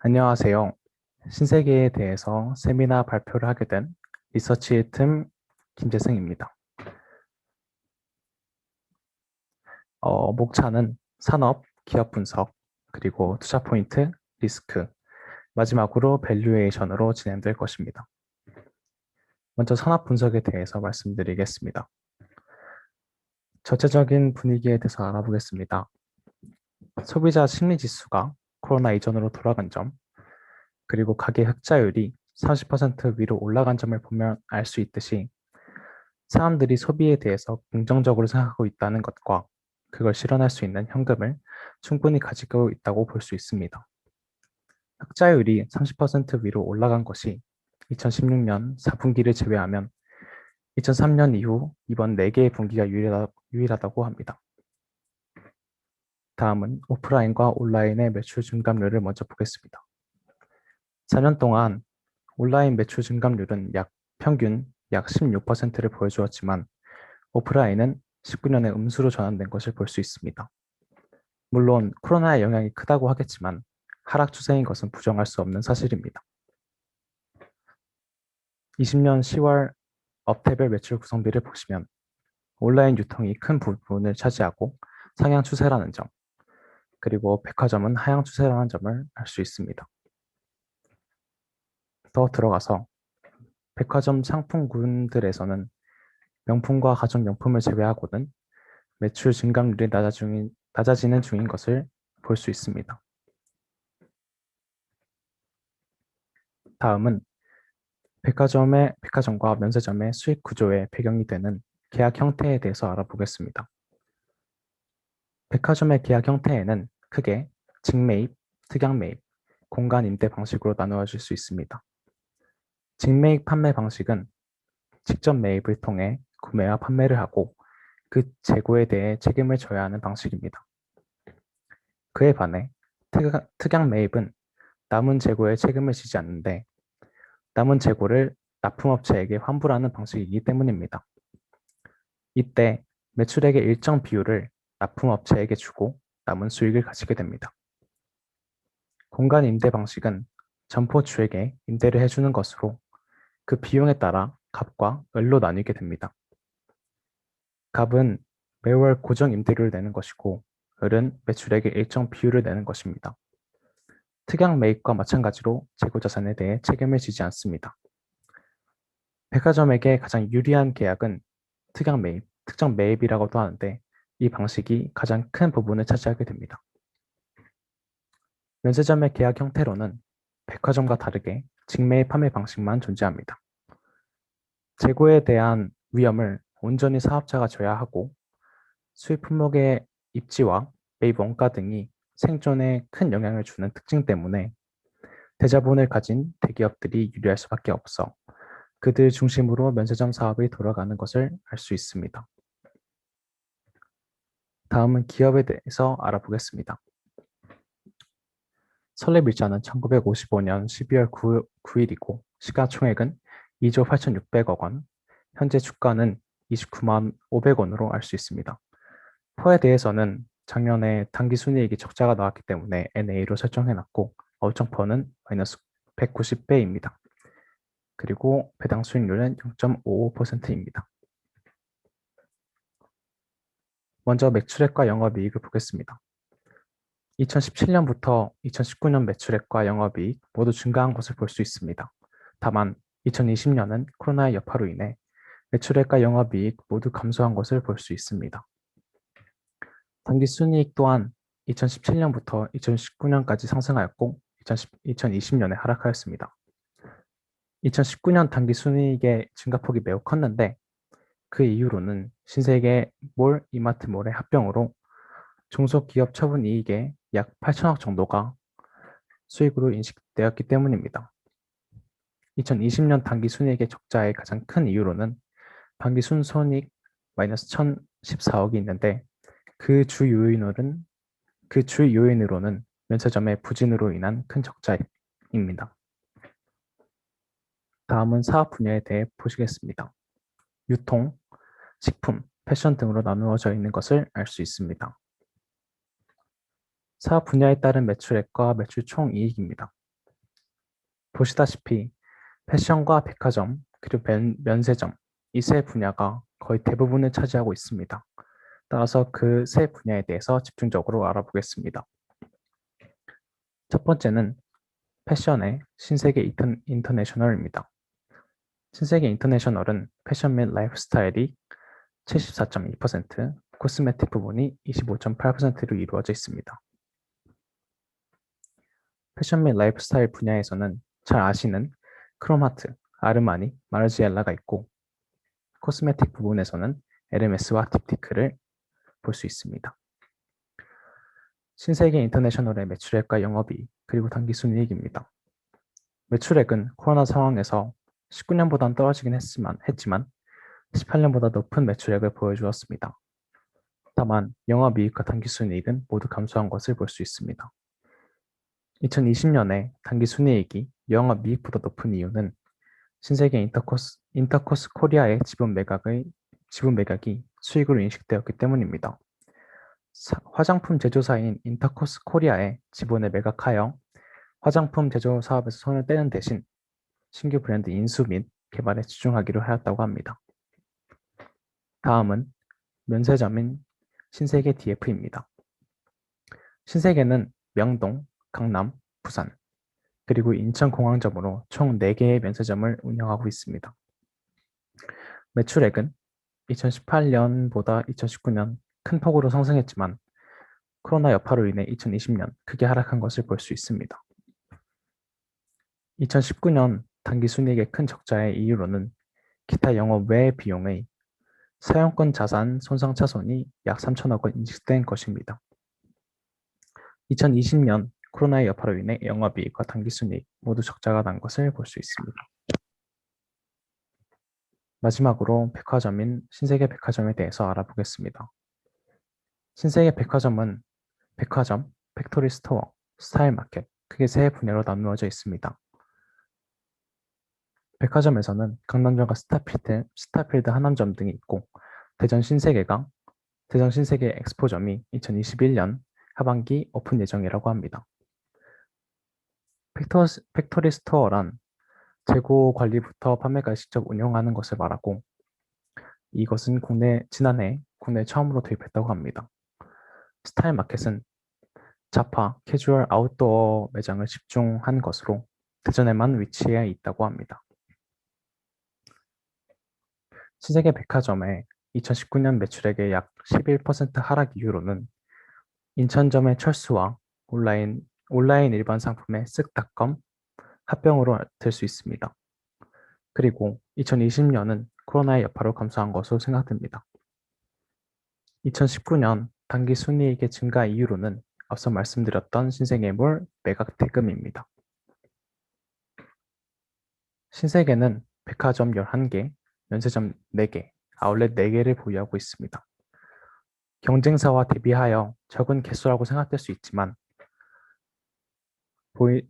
안녕하세요. 신세계에 대해서 세미나 발표를 하게 된 리서치 팀 김재승입니다. 목차는 산업, 기업 분석, 그리고 투자 포인트, 리스크, 마지막으로 밸류에이션으로 진행될 것입니다. 먼저 산업 분석에 대해서 말씀드리겠습니다. 전체적인 분위기에 대해서 알아보겠습니다. 소비자 심리 지수가 코로나 이전으로 돌아간 점, 그리고 가계 흑자율이 30% 위로 올라간 점을 보면 알 수 있듯이 사람들이 소비에 대해서 긍정적으로 생각하고 있다는 것과 그걸 실현할 수 있는 현금을 충분히 가지고 있다고 볼 수 있습니다. 흑자율이 30% 위로 올라간 것이 2016년 4분기를 제외하면 2003년 이후 이번 4개의 분기가 유일하다고 합니다. 다음은 오프라인과 온라인의 매출 증감률을 먼저 보겠습니다. 4년 동안 온라인 매출 증감률은 평균 약 16%를 보여주었지만 오프라인은 19년에 음수로 전환된 것을 볼 수 있습니다. 물론 코로나의 영향이 크다고 하겠지만 하락 추세인 것은 부정할 수 없는 사실입니다. 20년 10월 업태별 매출 구성비를 보시면 온라인 유통이 큰 부분을 차지하고 상향 추세라는 점, 그리고 백화점은 하향 추세라는 점을 알 수 있습니다. 더 들어가서 백화점 상품군들에서는 명품과 가전명품을 제외하고는 매출 증감률이 낮아지는 중인 것을 볼 수 있습니다. 다음은 백화점과 면세점의 수익 구조의 배경이 되는 계약 형태에 대해서 알아보겠습니다. 백화점의 계약 형태에는 크게 직매입, 특약매입, 공간 임대 방식으로 나누어질 수 있습니다. 직매입 판매 방식은 직접 매입을 통해 구매와 판매를 하고 그 재고에 대해 책임을 져야 하는 방식입니다. 그에 반해 특약매입은 남은 재고에 책임을 지지 않는데 남은 재고를 납품업체에게 환불하는 방식이기 때문입니다. 이때 매출액의 일정 비율을 납품업체에게 주고 남은 수익을 가지게 됩니다. 공간 임대 방식은 점포주에게 임대를 해주는 것으로 그 비용에 따라 갑과 을로 나뉘게 됩니다. 갑은 매월 고정 임대료를 내는 것이고 을은 매출액의 일정 비율을 내는 것입니다. 특약 매입과 마찬가지로 재고자산에 대해 책임을 지지 않습니다. 백화점에게 가장 유리한 계약은 특약 매입, 특정 매입이라고도 하는데 이 방식이 가장 큰 부분을 차지하게 됩니다. 면세점의 계약 형태로는 백화점과 다르게 직매입 판매 방식만 존재합니다. 재고에 대한 위험을 온전히 사업자가 져야 하고 수입 품목의 입지와 매입 원가 등이 생존에 큰 영향을 주는 특징 때문에 대자본을 가진 대기업들이 유리할 수밖에 없어 그들 중심으로 면세점 사업이 돌아가는 것을 알 수 있습니다. 다음은 기업에 대해서 알아보겠습니다. 설립일자는 1955년 12월 9일이고 시가총액은 2조 8,600억 원, 현재 주가는 29만 500원으로 알 수 있습니다. 포에 대해서는 작년에 당기순이익이 적자가 나왔기 때문에 NA로 설정해놨고 얼정포는 마이너스 190배입니다. 그리고 배당 수익률은 0.55%입니다. 먼저 매출액과 영업이익을 보겠습니다. 2017년부터 2019년 매출액과 영업이익 모두 증가한 것을 볼 수 있습니다. 다만 2020년은 코로나의 여파로 인해 매출액과 영업이익 모두 감소한 것을 볼 수 있습니다. 당기순이익 또한 2017년부터 2019년까지 상승하였고 2020년에 하락하였습니다. 2019년 당기순이익의 증가폭이 매우 컸는데 그 이후로는 신세계몰, 이마트몰의 합병으로 중소기업 처분 이익의 약 8천억 정도가 수익으로 인식되었기 때문입니다. 2020년 당기순이익의 적자의 가장 큰 이유로는 당기순손익 마이너스 1,014억이 있는데 그 주 요인으로는 면세점의 부진으로 인한 큰 적자입니다. 다음은 사업 분야에 대해 보시겠습니다. 유통, 식품, 패션 등으로 나누어져 있는 것을 알 수 있습니다. 사업 분야에 따른 매출액과 매출 총이익입니다. 보시다시피 패션과 백화점, 그리고 면세점, 이 세 분야가 거의 대부분을 차지하고 있습니다. 따라서 그 세 분야에 대해서 집중적으로 알아보겠습니다. 첫 번째는 패션의 신세계 인터내셔널입니다. 신세계 인터내셔널은 패션 및 라이프스타일이 74.2%, 코스메틱 부분이 25.8%로 이루어져 있습니다. 패션 및 라이프스타일 분야에서는 잘 아시는 크롬하트, 아르마니, 마르지엘라가 있고, 코스메틱 부분에서는 에르메스와 딥티크를 볼 수 있습니다. 신세계 인터내셔널의 매출액과 영업이익, 그리고 당기순이익입니다. 매출액은 코로나 상황에서 19년보다는 떨어지긴 했지만 18년보다 높은 매출액을 보여주었습니다. 다만 영업이익과 당기순이익은 모두 감소한 것을 볼 수 있습니다. 2020년에 당기순이익이 영업이익보다 높은 이유는 신세계 인터코스 코리아의 지분 매각이 수익으로 인식되었기 때문입니다. 화장품 제조사인 인터코스 코리아의 지분을 매각하여 화장품 제조 사업에서 손을 떼는 대신 신규 브랜드 인수 및 개발에 집중하기로 하였다고 합니다. 다음은 면세점인 신세계 DF입니다. 신세계는 명동, 강남, 부산, 그리고 인천공항점으로 총 4개의 면세점을 운영하고 있습니다. 매출액은 2018년보다 2019년 큰 폭으로 상승했지만 코로나 여파로 인해 2020년 크게 하락한 것을 볼 수 있습니다. 2019년 당기순이익의 큰 적자의 이유로는 기타 영업 외 비용의 사용권 자산 손상차손이 약 3천억 원 인식된 것입니다. 2020년 코로나의 여파로 인해 영업이익과 당기순이익 모두 적자가 난 것을 볼 수 있습니다. 마지막으로 백화점인 신세계 백화점에 대해서 알아보겠습니다. 신세계 백화점은 백화점, 팩토리 스토어, 스타일 마켓, 크게 세 분야로 나누어져 있습니다. 백화점에서는 강남점과 스타필드 하남점 등이 있고 대전 신세계 엑스포점이 2021년 하반기 오픈 예정이라고 합니다. 팩토리 스토어란 재고 관리부터 판매까지 직접 운영하는 것을 말하고 이것은 지난해 국내에 처음으로 도입했다고 합니다. 스타일 마켓은 자파, 캐주얼 아웃도어 매장을 집중한 것으로 대전에만 위치해 있다고 합니다. 신세계 백화점의 2019년 매출액의 약 11% 하락 이유로는 인천점의 철수와 온라인 일반 상품의 쓱닷컴 합병으로 될 수 있습니다. 그리고 2020년은 코로나의 여파로 감소한 것으로 생각됩니다. 2019년 당기순이익의 증가 이유로는 앞서 말씀드렸던 신세계몰 매각 대금입니다. 신세계는 백화점 11개, 면세점 4개, 아울렛 4개를 보유하고 있습니다. 경쟁사와 대비하여 적은 개수라고 생각될 수 있지만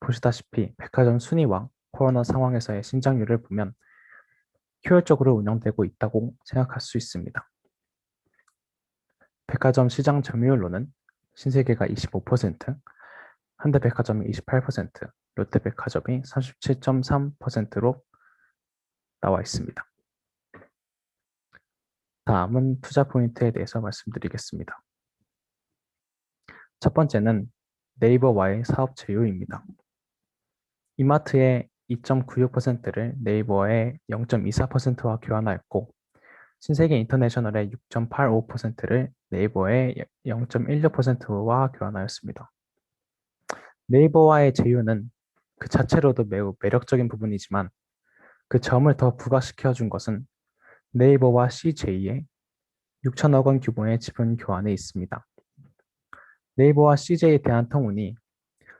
보시다시피 백화점 순위와 코로나 상황에서의 신장률을 보면 효율적으로 운영되고 있다고 생각할 수 있습니다. 백화점 시장 점유율로는 신세계가 25%, 현대백화점이 28%, 롯데백화점이 37.3%로 나와 있습니다. 다음은 투자 포인트에 대해서 말씀드리겠습니다. 첫 번째는 네이버와의 사업 제휴입니다. 이마트의 2.96%를 네이버의 0.24%와 교환하였고 신세계 인터내셔널의 6.85%를 네이버의 0.16%와 교환하였습니다. 네이버와의 제휴는 그 자체로도 매우 매력적인 부분이지만 그 점을 더 부각시켜준 것은 네이버와 CJ의 6천억 원 규모의 지분 교환에 있습니다. 네이버와 CJ 대한통운이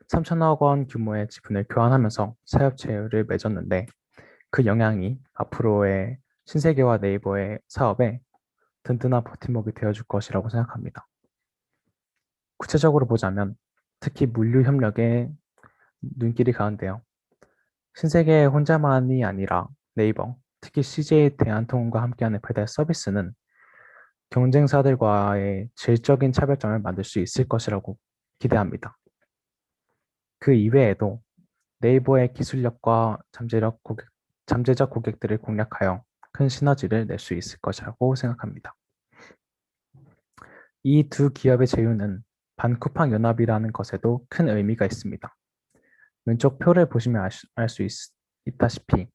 3천억 원 규모의 지분을 교환하면서 사업 제휴를 맺었는데 그 영향이 앞으로의 신세계와 네이버의 사업에 든든한 버팀목이 되어줄 것이라고 생각합니다. 구체적으로 보자면 특히 물류 협력에 눈길이 가는데요. 신세계 혼자만이 아니라 네이버, 특히 CJ 대한통운과 함께하는 배달 서비스는 경쟁사들과의 질적인 차별점을 만들 수 있을 것이라고 기대합니다. 그 이외에도 네이버의 기술력과 잠재적 고객들을 공략하여 큰 시너지를 낼 수 있을 것이라고 생각합니다. 이 두 기업의 제휴는 반쿠팡 연합이라는 것에도 큰 의미가 있습니다. 왼쪽 표를 보시면 알 수 있다시피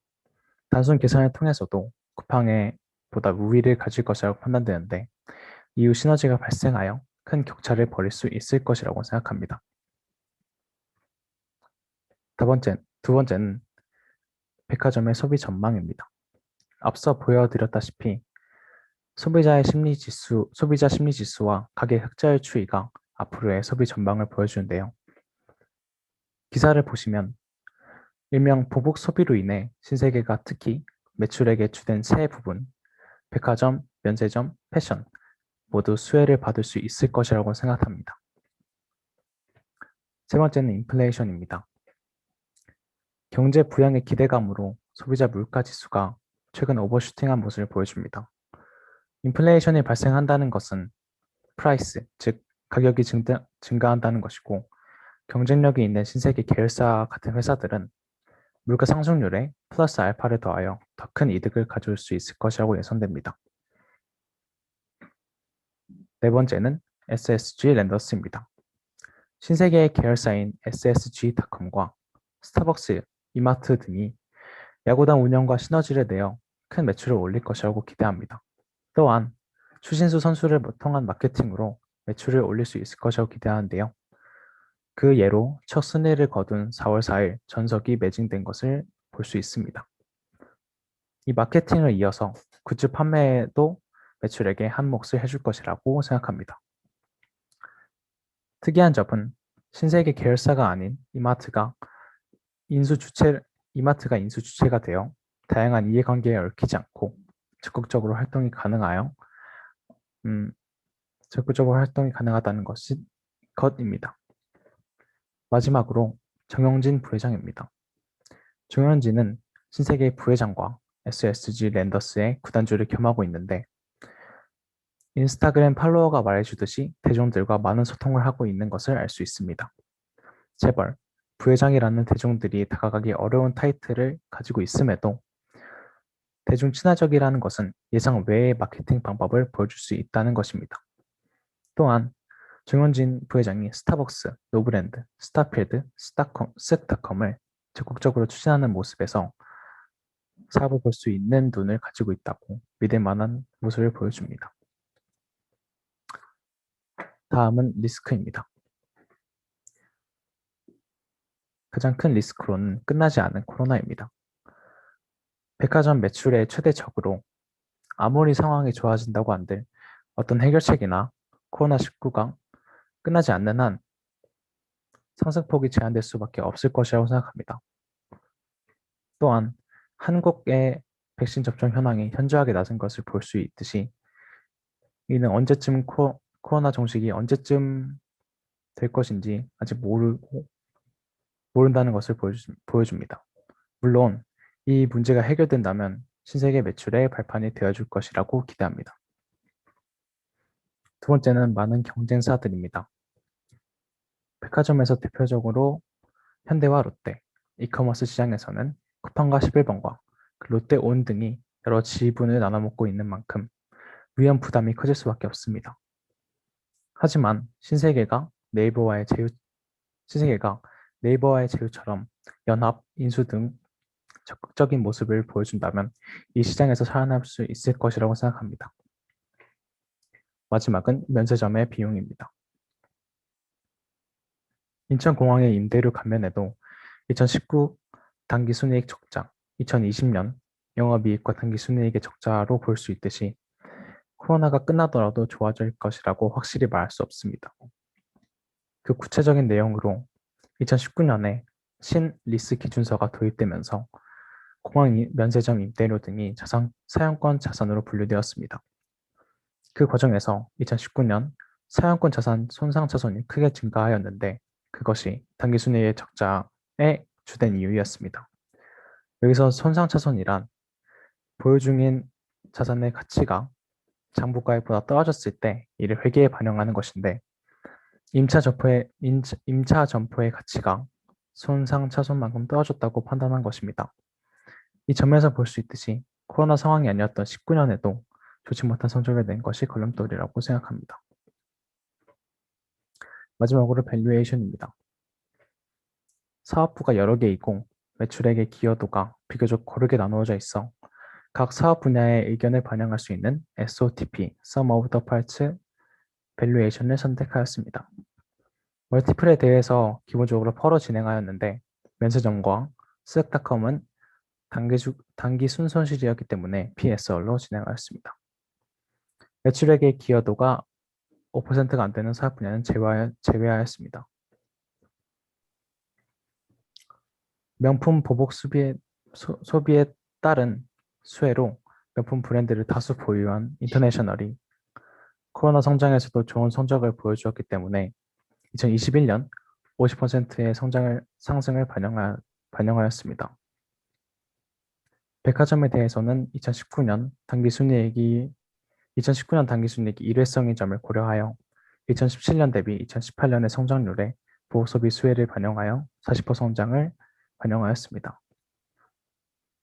단순 계산을 통해서도 쿠팡에 보다 우위를 가질 것이라고 판단되는데 이후 시너지가 발생하여 큰 격차를 벌일 수 있을 것이라고 생각합니다. 두 번째는 백화점의 소비 전망입니다. 앞서 보여드렸다시피 소비자 심리 지수와 가격 흑자율 추이가 앞으로의 소비 전망을 보여주는데요. 기사를 보시면 일명 보복 소비로 인해 신세계가 특히 매출액의 주된 세 부분, 백화점, 면세점, 패션 모두 수혜를 받을 수 있을 것이라고 생각합니다. 세 번째는 인플레이션입니다. 경제 부양의 기대감으로 소비자 물가 지수가 최근 오버슈팅한 모습을 보여줍니다. 인플레이션이 발생한다는 것은 프라이스, 즉 가격이 증가한다는 것이고 경쟁력이 있는 신세계 계열사 같은 회사들은 물가 상승률에 플러스 알파를 더하여 더 큰 이득을 가져올 수 있을 것이라고 예상됩니다. 네 번째는 SSG 랜더스입니다. 신세계의 계열사인 SSG닷컴과 스타벅스, 이마트 등이 야구단 운영과 시너지를 내어 큰 매출을 올릴 것이라고 기대합니다. 또한 추신수 선수를 통한 마케팅으로 매출을 올릴 수 있을 것이라고 기대하는데요. 그 예로 첫 승리를 거둔 4월 4일 전석이 매진된 것을 볼 수 있습니다. 이 마케팅을 이어서 굿즈 판매에도 매출액에 한 몫을 해줄 것이라고 생각합니다. 특이한 점은 신세계 계열사가 아닌 이마트가 인수 주체가 되어 다양한 이해관계에 얽히지 않고 적극적으로 활동이 가능하다는 것입니다. 마지막으로 정영진 부회장입니다. 정영진은 신세계 부회장과 SSG 랜더스의 구단주를 겸하고 있는데 인스타그램 팔로워가 말해주듯이 대중들과 많은 소통을 하고 있는 것을 알 수 있습니다. 재벌, 부회장이라는 대중들이 다가가기 어려운 타이틀을 가지고 있음에도 대중 친화적이라는 것은 예상 외의 마케팅 방법을 보여줄 수 있다는 것입니다. 또한 정현진 부회장이 스타벅스, 노브랜드, 스타필드, 스닥컴을 적극적으로 추진하는 모습에서 사업을 볼 수 있는 눈을 가지고 있다고 믿을 만한 모습을 보여줍니다. 다음은 리스크입니다. 가장 큰 리스크로는 끝나지 않은 코로나입니다. 백화점 매출의 최대 적으로 아무리 상황이 좋아진다고 한들 어떤 해결책이나 코로나19가 끝나지 않는 한 상승폭이 제한될 수밖에 없을 것이라고 생각합니다. 또한 한국의 백신 접종 현황이 현저하게 낮은 것을 볼 수 있듯이 이는 언제쯤 코로나 종식이 언제쯤 될 것인지 아직 모른다는 것을 보여줍니다. 물론 이 문제가 해결된다면 신세계 매출의 발판이 되어줄 것이라고 기대합니다. 두 번째는 많은 경쟁사들입니다. 백화점에서 대표적으로 현대와 롯데, 이커머스 시장에서는 쿠팡과 11번과 롯데온 등이 여러 지분을 나눠먹고 있는 만큼 위험 부담이 커질 수밖에 없습니다. 하지만 신세계가 네이버와의 제휴처럼 연합, 인수 등 적극적인 모습을 보여준다면 이 시장에서 살아남을 수 있을 것이라고 생각합니다. 마지막은 면세점의 비용입니다. 인천공항의 임대료 감면에도 2019 당기순이익 적자, 2020년 영업이익과 당기순이익의 적자로 볼 수 있듯이 코로나가 끝나더라도 좋아질 것이라고 확실히 말할 수 없습니다. 그 구체적인 내용으로 2019년에 신리스 기준서가 도입되면서 공항 면세점 임대료 등이 사용권 자산으로 분류되었습니다. 그 과정에서 2019년 사용권 자산 손상차손이 크게 증가하였는데 그것이 당기순이익의 적자의 주된 이유였습니다. 여기서 손상차손이란 보유 중인 자산의 가치가 장부가액보다 떨어졌을 때 이를 회계에 반영하는 것인데 임차 점포의 가치가 손상 차손만큼 떨어졌다고 판단한 것입니다. 이 점에서 볼 수 있듯이 코로나 상황이 아니었던 19년에도 좋지 못한 성적을 낸 것이 걸림돌이라고 생각합니다. 마지막으로 밸류에이션입니다. 사업부가 여러 개이고 매출액의 기여도가 비교적 고르게 나누어져 있어 각 사업 분야의 의견을 반영할 수 있는 SOTP, Sum of the Parts 밸류에이션을 선택하였습니다. 멀티플에 대해서 기본적으로 펄어 진행하였는데 면세점과 스웩닷컴은 단기 순손실이었기 때문에 PSR로 진행하였습니다. 매출액의 기여도가 5%가 안 되는 사업 분야는 제외하였습니다. 명품 보복 소비에 따른 수혜로 명품 브랜드를 다수 보유한 인터내셔널이 코로나 성장에서도 좋은 성적을 보여주었기 때문에 2021년 50%의 상승을 반영하였습니다. 백화점에 대해서는 2019년 단기순이익이 일회성인 점을 고려하여 2017년 대비 2018년의 성장률에 보호소비 수혜를 반영하여 40% 성장을 반영하였습니다.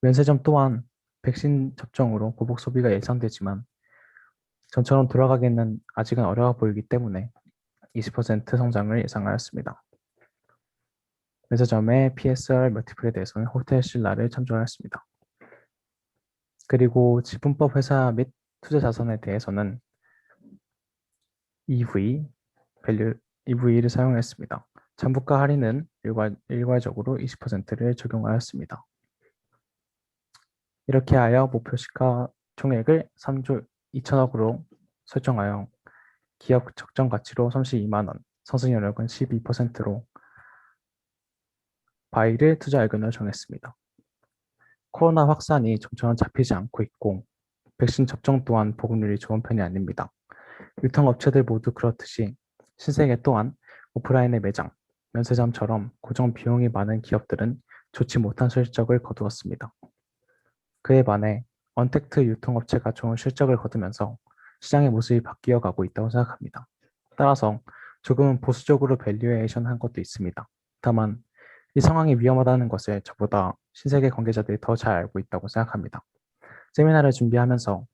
면세점 또한 백신 접종으로 보복 소비가 예상되지만 전처럼 돌아가기는 아직은 어려워 보이기 때문에 20% 성장을 예상하였습니다. 면세점의 PSR 멀티플에 대해서는 호텔 신라를 참조하였습니다. 그리고 지분법 회사 및 투자 자산에 대해서는 EV를 사용했습니다. 잔부가 할인은 일괄적으로 20%를 적용하였습니다. 이렇게 하여 목표 시가 총액을 3조 2천억으로 설정하여 기업 적정 가치로 32만 원, 상승 여력은 12%로 바이를 투자 의견을 정했습니다. 코로나 확산이 좀처럼 잡히지 않고 있고 백신 접종 또한 보급률이 좋은 편이 아닙니다. 유통업체들 모두 그렇듯이 신세계 또한 오프라인의 매장, 면세점처럼 고정 비용이 많은 기업들은 좋지 못한 실적을 거두었습니다. 그에 반해 언택트 유통업체가 좋은 실적을 거두면서 시장의 모습이 바뀌어 가고 있다고 생각합니다. 따라서 조금은 보수적으로 밸류에이션 한 것도 있습니다. 다만 이 상황이 위험하다는 것을 저보다 신세계 관계자들이 더 잘 알고 있다고 생각합니다. 세미나를 준비하면서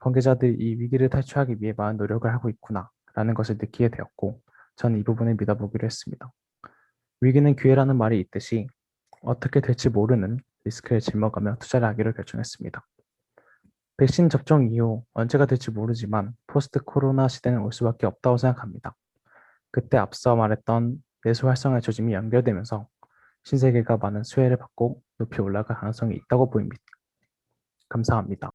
관계자들이 이 위기를 탈출하기 위해 많은 노력을 하고 있구나 라는 것을 느끼게 되었고 저는 이 부분을 믿어보기로 했습니다. 위기는 기회라는 말이 있듯이 어떻게 될지 모르는 리스크를 짊어가며 투자를 하기로 결정했습니다. 백신 접종 이후 언제가 될지 모르지만 포스트 코로나 시대는 올 수밖에 없다고 생각합니다. 그때 앞서 말했던 내수 활성화 조짐이 연결되면서 신세계가 많은 수혜를 받고 높이 올라갈 가능성이 있다고 보입니다. 감사합니다.